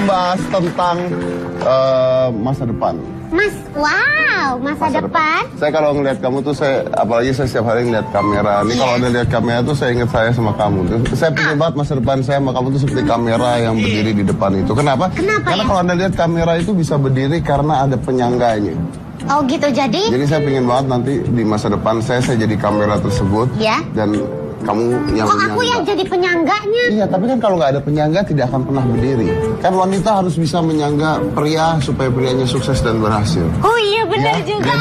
membahas tentang masa depan. Masa depan. Saya kalau ngeliat kamu tuh, apalagi saya setiap hari ngeliat kamera. Ini kalau ada lihat kamera tuh saya ingat saya sama kamu. Saya pengen banget masa depan saya sama kamu tuh seperti kamera yang berdiri di depan itu. Kenapa? Karena kalau Anda lihat kamera itu bisa berdiri karena ada penyangganya. Oh gitu, jadi saya pengen banget nanti di masa depan saya jadi kamera tersebut. Ya. Dan kamu yang menyangga. Aku yang jadi penyangganya? Iya, tapi kan kalau nggak ada penyangga tidak akan pernah berdiri. Kan wanita harus bisa menyangga pria supaya prianya sukses dan berhasil. Oh iya, benar juga.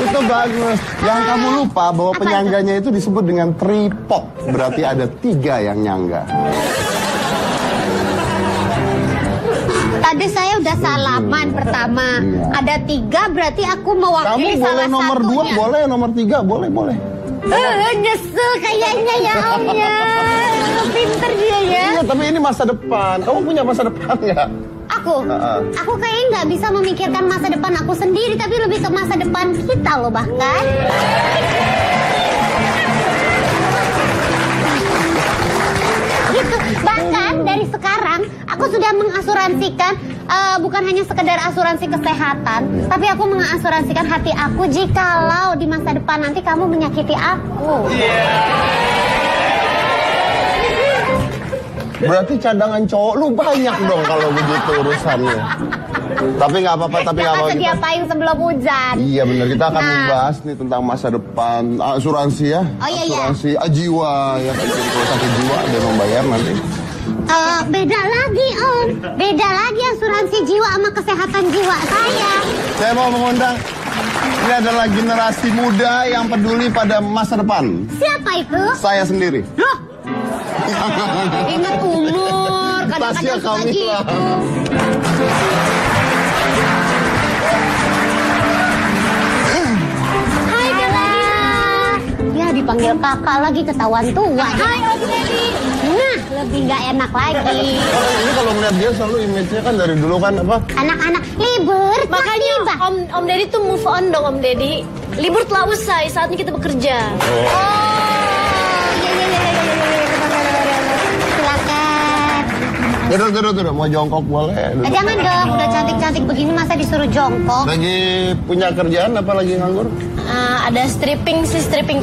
Itu bagus. Yang kamu lupa bahwa penyangganya itu disebut dengan tripod. Berarti ada 3 yang nyangga. Tadi saya udah salaman pertama. Ada 3, berarti aku mewakili salah satunya. Kamu boleh nomor 2, boleh nomor 3, boleh. Nyesel kayaknya ya Omnya. Pinter dia ya. Iya, tapi ini masa depan. Kamu punya masa depan nggak? Aku kayaknya nggak bisa memikirkan masa depan aku sendiri, tapi lebih ke masa depan kita loh bahkan. Gitu. Bahkan dari sekarang aku sudah mengasuransikan, bukan hanya sekedar asuransi kesehatan, tapi aku mengasuransikan hati aku jikalau di masa depan nanti kamu menyakiti aku. Berarti cadangan cowok lu banyak dong kalau begitu urusannya. Tapi nggak apa-apa, sedia payung sebelum hujan. Iya benar, kita akan membahas nih tentang masa depan asuransi ya. Asuransi jiwa ya, kalau sakit jiwa ada membayar nanti. Beda lagi Om, beda lagi asuransi jiwa sama kesehatan jiwa Saya mau mengundang, ini adalah generasi muda yang peduli pada masa depan. Siapa itu? Saya sendiri. Loh? Ingat umur, kadang-kadang suka gitu. Hai Kak. Ya dipanggil kakak lagi, ketahuan tua. Hai Om Deddy. Nah, lebih nggak enak lagi. Ini kalau melihat dia selalu image-nya kan dari dulu kan apa? Anak-anak libur. Makanya Om Deddy tuh move on dong Om Deddy. Libur telah usai, saatnya kita bekerja. Duduk, mau jongkok boleh? Jangan dong, udah cantik-cantik begini masa disuruh jongkok. Lagi punya kerjaan apa lagi nganggur? Ada stripping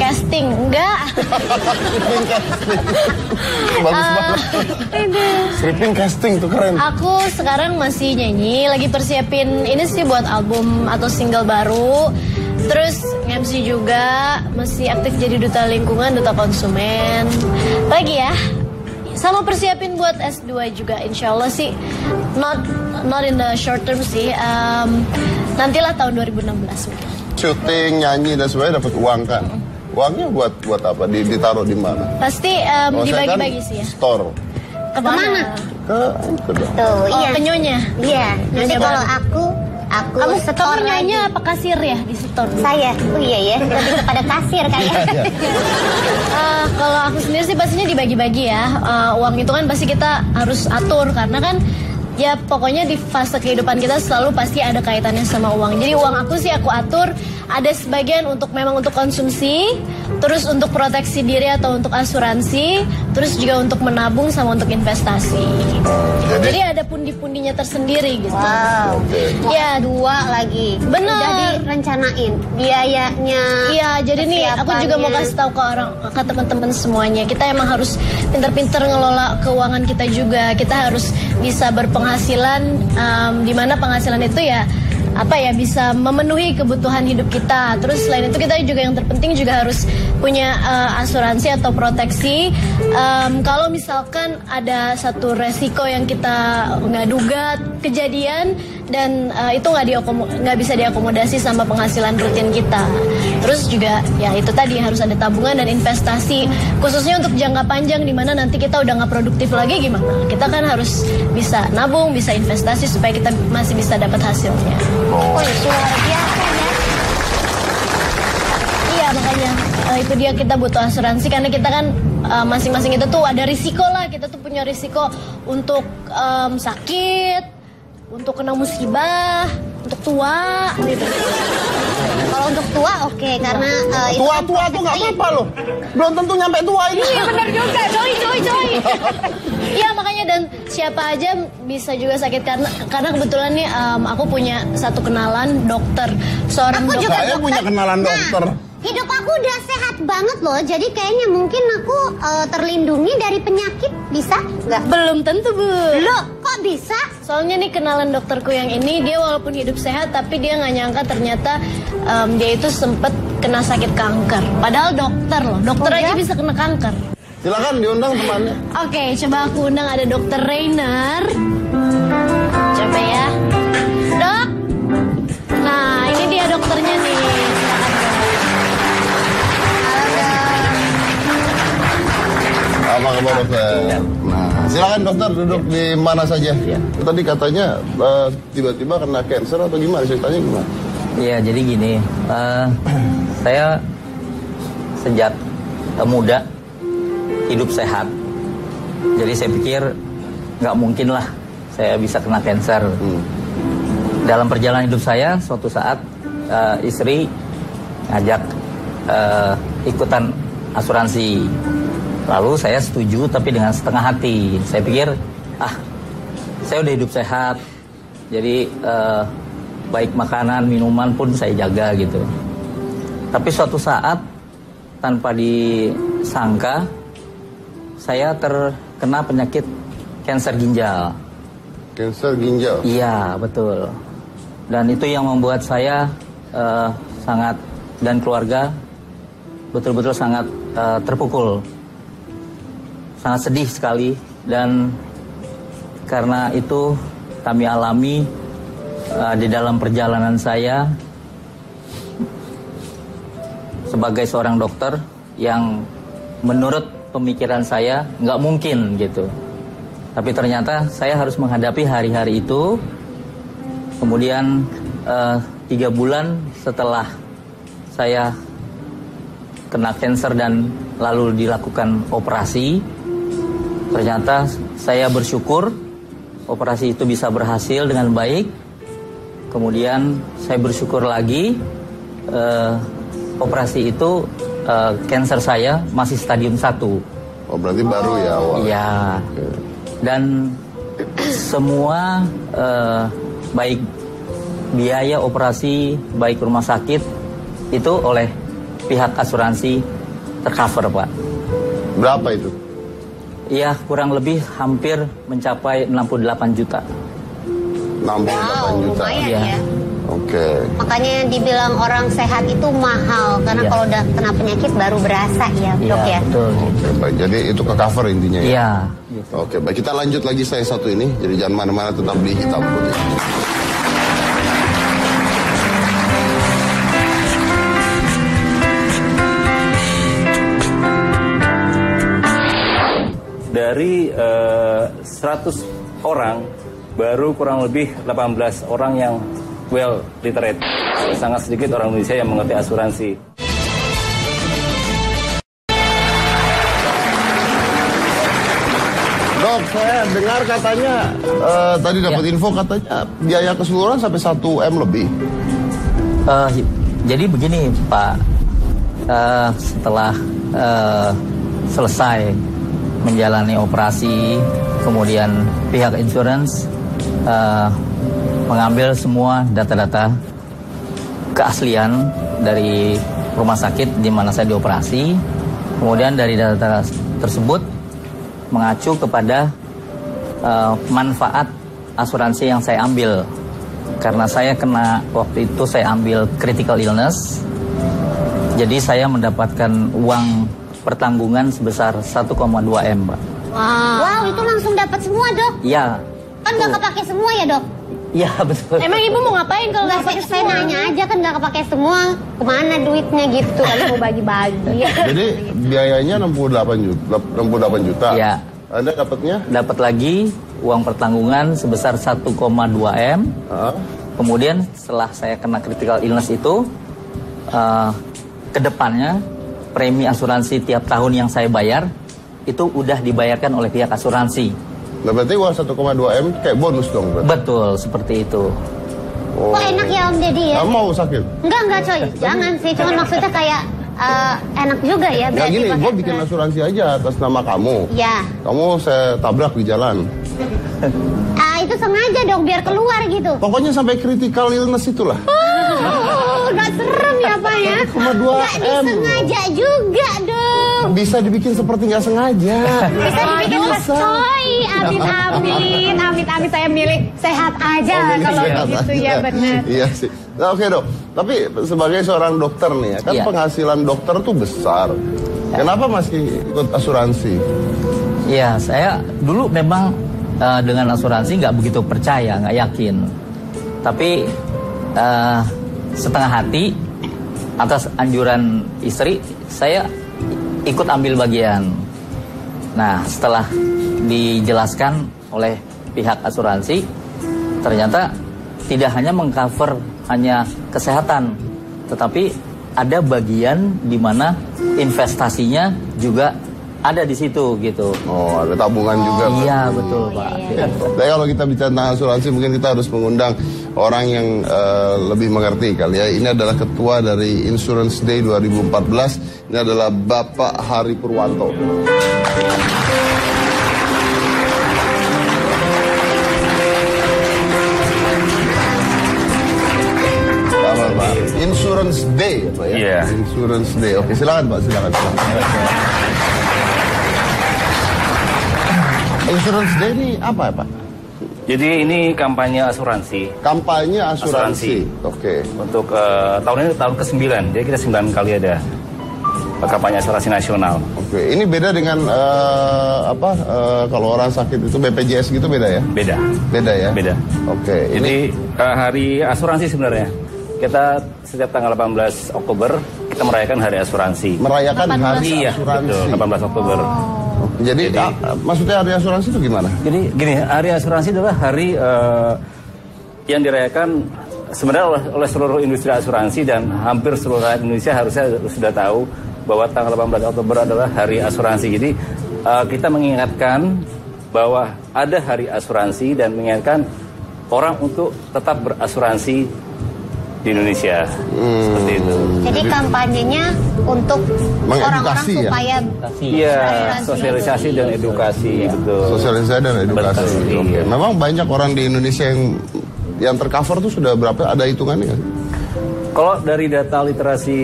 casting, enggak? Stripping casting, bagus banget. Stripping casting tuh keren. Aku sekarang masih nyanyi, lagi persiapin ini sih buat album atau single baru. Terus MC juga, masih aktif jadi duta lingkungan, duta konsumen. Lagi ya? Sama persiapin buat S2 juga, insya Allah sih not in the short term sih, nantilah tahun 2016 mungkin. Syuting, nyanyi dan sebagainya dapat uang kan? Uangnya buat apa? Ditaruh di mana? Pasti dibagi-bagi sih ya. Store. Kemana? Tuh, iya. Penyonya. Iya. Nanti kalau aku kamu store nyonya apa kasir ya di store? Saya. Oh iya ya, lebih kepada kasir kayaknya. Kalau aku sendiri sih pastinya dibagi-bagi ya. Uang itu kan pasti kita harus atur karena kan ya pokoknya di fase kehidupan kita selalu pasti ada kaitannya sama uang. Jadi uang aku sih aku atur, ada sebagian memang untuk konsumsi, terus untuk proteksi diri atau untuk asuransi, terus juga untuk menabung sama untuk investasi. Jadi ada pundi-pundinya tersendiri gitu. Wow. Ya, 2 lagi. Benar. Udah direncanain biayanya. Iya, jadi nih aku juga mau kasih tahu ke teman-teman semuanya. Kita emang harus pinter-pinter ngelola keuangan kita juga. Kita harus bisa berpenghasilan, di mana penghasilan itu ya bisa memenuhi kebutuhan hidup kita. Terus selain itu kita juga yang terpenting juga harus punya asuransi atau proteksi. Kalau misalkan ada satu resiko yang kita nggak duga kejadian dan itu nggak bisa diakomodasi sama penghasilan rutin kita. Terus juga ya itu tadi harus ada tabungan dan investasi khususnya untuk jangka panjang di mana nanti kita udah nggak produktif lagi gimana? Kita kan harus bisa nabung, bisa investasi supaya kita masih bisa dapat hasilnya. Oh, itu luar biasa ya. Iya makanya itu dia kita butuh asuransi karena kita kan masing-masing itu tuh ada risiko lah. Kita tuh punya risiko untuk sakit, untuk kena musibah, untuk tua gitu. Kalau untuk tua tua oke, karena itu Tua kan tuh nggak apa-apa loh. Belum tentu nyampe tua ini. Iya benar juga, coy. Iya makanya, dan siapa aja bisa juga sakit karena kebetulan nih aku punya satu kenalan dokter, seorang Aku dokter. juga Saya punya kenalan dokter. Hidup aku udah sehat banget loh, jadi kayaknya mungkin aku terlindungi dari penyakit, bisa nggak? Belum tentu, Bu. Loh, kok bisa? Soalnya nih kenalan dokterku yang ini, dia walaupun hidup sehat tapi dia nggak nyangka ternyata dia itu sempet kena sakit kanker. Padahal dokter loh, dokter Oh, aja ya? bisa kena kanker. Silakan diundang temannya. Oke, coba aku undang ada dokter Rainer. Coba ya, dok. Nah, ini dia dokternya nih. Silakan, dok. Apa kabar dokter? Nah, silakan dokter duduk di mana saja. Tadi katanya tiba-tiba kena cancer atau gimana? Ceritanya gimana? Iya, jadi gini, saya sejak muda hidup sehat. Jadi saya pikir nggak mungkin lah saya bisa kena cancer. Dalam perjalanan hidup saya, suatu saat istri ngajak ikutan asuransi. Lalu saya setuju tapi dengan setengah hati. Saya pikir, saya udah hidup sehat. Jadi baik makanan, minuman pun saya jaga gitu. Tapi suatu saat tanpa disangka saya terkena penyakit kanker ginjal. Kanker ginjal? Iya, betul. Dan itu yang membuat saya sangat, dan keluarga betul-betul sangat terpukul. Sangat sedih sekali, dan karena itu kami alami di dalam perjalanan saya sebagai seorang dokter yang menurut pemikiran saya nggak mungkin gitu. Tapi ternyata saya harus menghadapi hari-hari itu. Kemudian 3 bulan setelah saya kena kanker dan lalu dilakukan operasi, ternyata saya bersyukur operasi itu bisa berhasil dengan baik. Kemudian saya bersyukur lagi operasi itu kanker saya masih stadium 1. Oh, berarti baru ya awal? Iya. Dan semua baik biaya operasi, baik rumah sakit itu oleh pihak asuransi tercover, Pak. Berapa itu? Iya, kurang lebih hampir mencapai 68 juta. 68 juta? Lumayan Iya. ya. Oke. Makanya dibilang orang sehat itu mahal, karena Iya. kalau udah kena penyakit baru berasa ya, dok ya. Betul. Oke, baik. Jadi itu ke cover intinya ya? Iya. Oke, baik. Kita lanjut lagi saya satu ini. Jadi jangan mana-mana, tetap di Hitam Putih. Dari 100 orang, baru kurang lebih 18 orang yang well literate. Sangat sedikit orang Indonesia yang mengerti asuransi. Dok, saya dengar katanya tadi dapat info katanya biaya keseluruhan sampai 1 M lebih. Jadi begini, Pak. Setelah selesai menjalani operasi, kemudian pihak insurance mengambil semua data-data keaslian dari rumah sakit di mana saya dioperasi. Kemudian dari data tersebut mengacu kepada manfaat asuransi yang saya ambil. Karena saya kena, waktu itu saya ambil critical illness, jadi saya mendapatkan uang pertanggungan sebesar 1,2 M, Pak. Wow, itu langsung dapat semua, dok. Iya. Kan nggak kepake semua ya, dok? Iya, betul. Emang ibu mau ngapain kalau nggak pakai Saya nanya aja, kan nggak kepake semua. Kemana duitnya gitu? Kali mau bagi-bagi. Jadi biayanya 68 juta. Iya. Anda dapatnya? Dapat lagi uang pertanggungan sebesar 1,2 M. Kemudian setelah saya kena critical illness itu, kedepannya premi asuransi tiap tahun yang saya bayar itu udah dibayarkan oleh pihak asuransi. Nah, berarti uang 1,2 M kayak bonus dong berarti? Betul, seperti itu. Kok enak ya Om Deddy ya? Kamu mau sakit? Enggak coy, jangan sih. Cuman maksudnya kayak enak juga ya. Nggak berarti gini, pakai gue bikin asuransi aja atas nama kamu. Ya. Kamu saya tabrak di jalan. Itu sengaja dong biar keluar gitu. Pokoknya sampai critical illness itulah. Udah serem ya Pak ya. 1,2 Nggak M. disengaja juga dong. Bisa dibikin seperti nggak sengaja. Bisa dibikin coy. Amit saya milik sehat aja kalau begitu ya benar. Iya sih. Nah, oke dok. Tapi sebagai seorang dokter nih ya, kan Iya. penghasilan dokter tuh besar. Kenapa masih ikut asuransi? Ya, saya dulu memang dengan asuransi nggak begitu percaya, nggak yakin. Tapi setengah hati atas anjuran istri, saya ikut ambil bagian. Nah, setelah dijelaskan oleh pihak asuransi, ternyata tidak hanya mengcover hanya kesehatan, tetapi ada bagian di mana investasinya juga ada di situ gitu. Oh, ada tabungan juga. Iya, betul Pak. Tapi kalau kita bicara tentang asuransi, mungkin kita harus mengundang orang yang lebih mengerti kali ya. Ini adalah ketua dari Insurance Day 2014. Ini adalah Bapak Hari Purwanto. Pak. Insurance Day ya Pak ya? Iya. Insurance Day. Oke, silakan Pak, silakan. Insurance Day ini apa ya Pak? Jadi ini kampanye asuransi. Kampanye asuransi. Asuransi. Oke. Untuk tahun ini tahun ke-9, jadi kita 9 kali ada kampanye asuransi nasional. Oke. Ini beda dengan kalau orang sakit itu BPJS gitu beda ya? Beda. Beda ya? Beda. Oke. Jadi hari asuransi sebenarnya. Kita setiap tanggal 18 Oktober kita merayakan hari asuransi. Merayakan hari Iya, asuransi. betul, 18 Oktober. Jadi maksudnya hari asuransi itu gimana? Jadi gini, hari asuransi adalah hari yang dirayakan sebenarnya oleh seluruh industri asuransi dan hampir seluruh rakyat Indonesia harusnya sudah tahu bahwa tanggal 18 Oktober adalah hari asuransi. Jadi kita mengingatkan bahwa ada hari asuransi dan mengingatkan orang untuk tetap berasuransi di Indonesia. Seperti itu. Jadi kampanyenya untuk orang-orang Mengedukasi ya? supaya Iya, asuransi sosialisasi itu. dan edukasi, betul. Sosialisasi dan edukasi. Betul, Oke. iya. Memang banyak orang di Indonesia yang tercover tuh sudah berapa? Ada hitungannya nggak? Kalau dari data literasi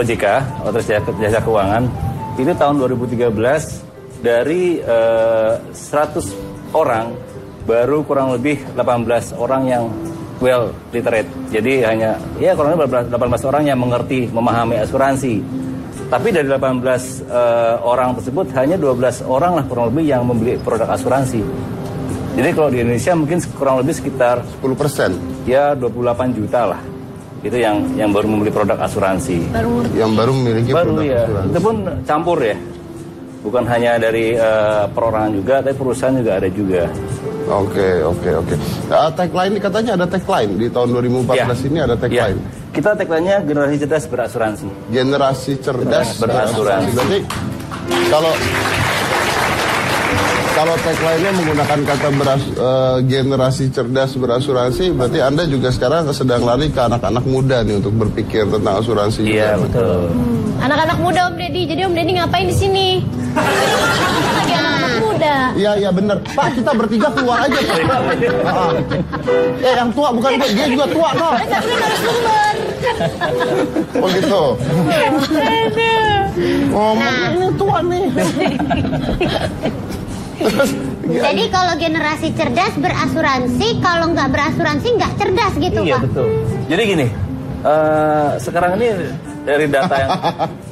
OJK, Otoritas Jasa Keuangan, itu tahun 2013 dari 100 orang baru kurang lebih 18 orang yang well literate. Jadi hanya ya kurang lebih 18 orang yang mengerti, memahami asuransi. Tapi dari 18 orang tersebut hanya 12 orang lah kurang lebih yang membeli produk asuransi. Jadi kalau di Indonesia mungkin kurang lebih sekitar 10%. ya 28 juta lah. Itu yang baru membeli produk asuransi. Yang baru memiliki Baru produk ya. asuransi. Itu pun campur ya. Bukan hanya dari perorangan juga, tapi perusahaan juga ada juga. Oke. Tagline ini katanya ada tagline di tahun 2014 ini ada tagline. Ya. Kita tagline-nya generasi cerdas berasuransi. Generasi cerdas Berasuransi. Berarti kalau tagline-nya menggunakan kata generasi cerdas berasuransi, berarti Anda juga sekarang sedang lari ke anak-anak muda nih untuk berpikir tentang asuransi juga. Iya, betul. Anak-anak muda Om Deddy, jadi Om Deddy ngapain di sini? Lagi anak-anak muda. Iya benar. Pak, kita bertiga keluar aja Pak. Yang tua bukan dia juga tua kok. Oh gitu. Ngomong ini tua nih. Jadi kalau generasi cerdas berasuransi, kalau nggak berasuransi nggak cerdas gitu Iya, Pak. betul. Jadi gini, sekarang ini dari data yang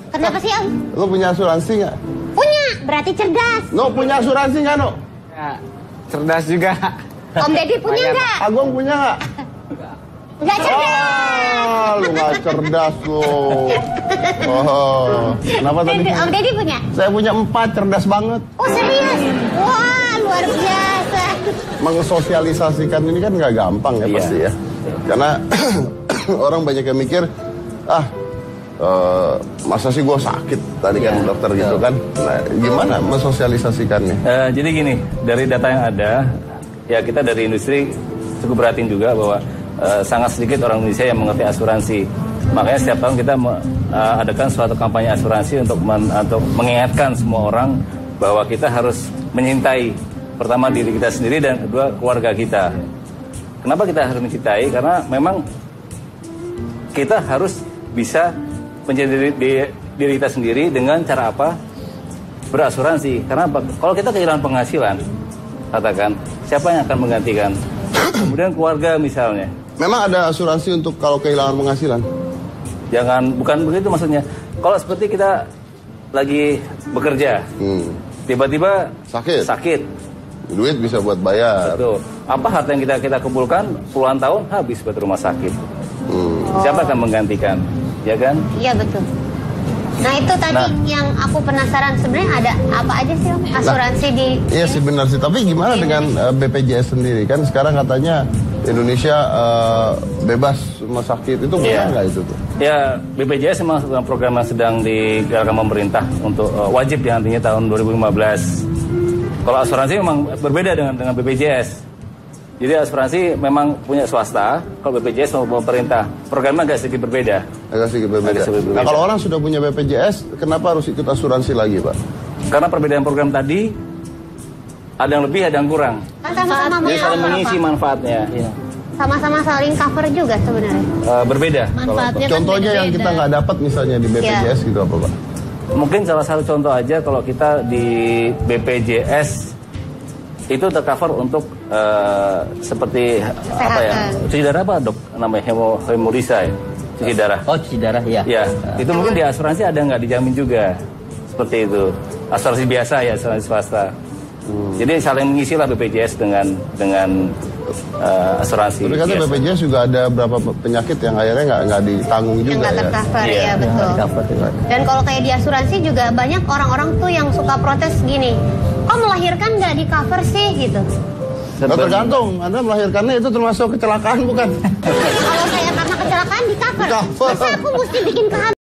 Kenapa sih Om? Lo punya asuransi nggak? Punya, berarti cerdas. Lo punya asuransi nggak, No? Ya, cerdas juga. Om Deddy punya nggak? Agung punya nggak? Nggak cerdas. Lu nggak cerdas lo. Oh, kenapa tadi? Om Deddy punya? Saya punya 4, cerdas banget. Oh serius? Wah luar biasa. Mengesosialisasikan ini kan nggak gampang ya Iya. pasti ya. Karena orang banyak yang mikir, masa sih gue sakit tadi kan dokter gitu kan. Nah, gimana mensosialisasikannya? jadi gini, dari data yang ada, ya kita dari industri cukup prihatin juga bahwa sangat sedikit orang Indonesia yang mengerti asuransi. Makanya setiap tahun kita adakan suatu kampanye asuransi untuk mengingatkan semua orang bahwa kita harus menyintai pertama diri kita sendiri dan kedua keluarga kita. Kenapa kita harus mencintai? Karena memang kita harus bisa menjadi diri kita sendiri dengan cara apa? Berasuransi. Karena apa? Kalau kita kehilangan penghasilan, katakan, siapa yang akan menggantikan? Kemudian keluarga misalnya. Memang ada asuransi untuk kalau kehilangan penghasilan? Bukan begitu maksudnya. Kalau seperti kita lagi bekerja, tiba-tiba sakit. Duit bisa buat bayar. Betul. Apa harta yang kita kumpulkan puluhan tahun habis buat rumah sakit. Siapa akan menggantikan? Ya kan? Iya betul. Nah itu tadi yang aku penasaran, sebenarnya ada apa aja sih Om? Asuransi di... Iya sih benar sih, tapi gimana dengan BPJS sendiri? Kan sekarang katanya Indonesia bebas rumah sakit, itu benar nggak itu tuh? Ya, BPJS memang program yang sedang digalakkan pemerintah untuk wajib ya nantinya tahun 2015. Kalau asuransi memang berbeda dengan BPJS. Jadi asuransi memang punya swasta, kalau BPJS mau pemerintah. Programnya agak sedikit berbeda. Agak sedikit berbeda. Nah kalau orang sudah punya BPJS, kenapa harus ikut asuransi lagi Pak? Karena perbedaan program tadi, ada yang lebih, ada yang kurang. Sama-sama Jadi saling mengisi manfaatnya. Ya. Sama-sama saling cover juga sebenarnya. Berbeda. Manfaatnya kan Contohnya yang kita nggak dapat misalnya di BPJS gitu apa Pak? Mungkin salah satu contoh aja kalau kita di BPJS itu tercover untuk seperti apa ya, cuci darah apa dok namanya, hemorisa ya, cuci darah. Oh, cuci darah ya. Ya, itu mungkin di asuransi ada nggak dijamin juga seperti itu. Asuransi biasa ya, asuransi swasta. Jadi saling mengisi lah BPJS dengan asuransi. Tapi katanya BPJS juga ada berapa penyakit yang akhirnya nggak ditanggung Yang juga nggak ya. tercover, ya betul. Dan kalau kayak di asuransi juga banyak orang-orang tuh yang suka protes gini, kok melahirkan nggak di cover sih gitu. Nah, tergantung, Anda melahirkannya itu termasuk kecelakaan bukan? Kalau saya karena kecelakaan di cover, Di cover. masa aku mesti bikin kehamilan?